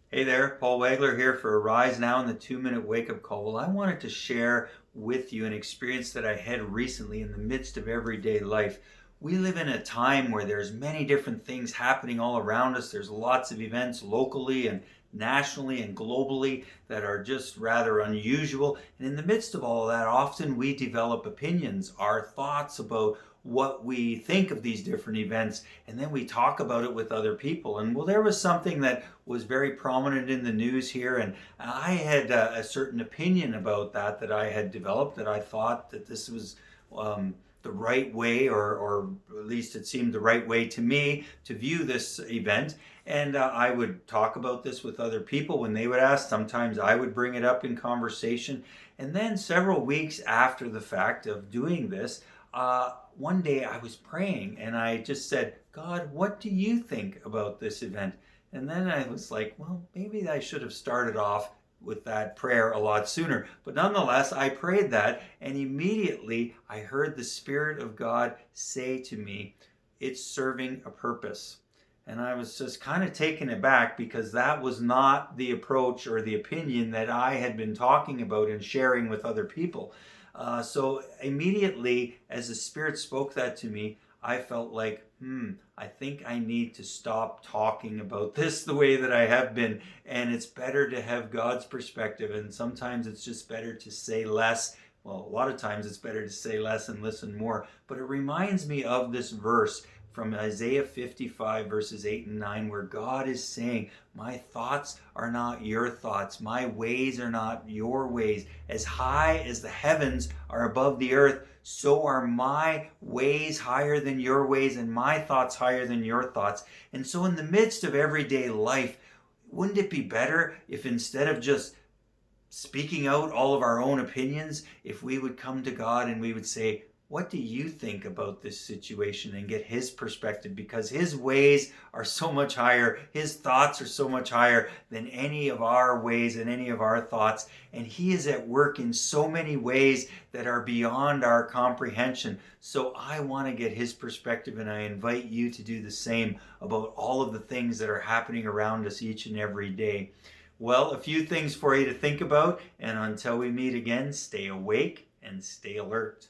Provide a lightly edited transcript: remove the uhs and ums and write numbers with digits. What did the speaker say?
Hey there, Paul Wagler here for Arise Now and the 2 Minute Wake Up Call. Well, I wanted to share with you an experience that I had recently in the midst of everyday life. We live in a time where there's many different things happening all around us. There's lots of events locally and nationally and globally that are just rather unusual. And in the midst of all of that, often we develop opinions, our thoughts about what we think of these different events, and then we talk about it with other people. And well, there was something that was very prominent in the news here, and I had a certain opinion about that I had developed, that I thought that this was the right way, or at least it seemed the right way to me to view this event. And I would talk about this with other people when they would ask. Sometimes I would bring it up in conversation. And then several weeks after the fact of doing this, one day I was praying and I just said, God, what do you think about this event? And then I was like, well, maybe I should have started off with that prayer a lot sooner. But nonetheless, I prayed that, and immediately I heard the Spirit of God say to me, it's serving a purpose. And I was just kind of taken aback, because that was not the approach or the opinion that I had been talking about and sharing with other people. So immediately, as the Spirit spoke that to me, I felt like, I think I need to stop talking about this the way that I have been. And it's better to have God's perspective. And sometimes it's just better to say less. Well, a lot of times it's better to say less and listen more. But it reminds me of this verse from Isaiah 55 verses 8 and 9, where God is saying, my thoughts are not your thoughts. My ways are not your ways. As high as the heavens are above the earth, so are my ways higher than your ways, and my thoughts higher than your thoughts. And so in the midst of everyday life, wouldn't it be better if, instead of just speaking out all of our own opinions, if we would come to God and we would say, what do you think about this situation, and get his perspective? Because his ways are so much higher, his thoughts are so much higher than any of our ways and any of our thoughts. And he is at work in so many ways that are beyond our comprehension. So I want to get his perspective, and I invite you to do the same about all of the things that are happening around us each and every day. Well, a few things for you to think about, and until we meet again, stay awake and stay alert.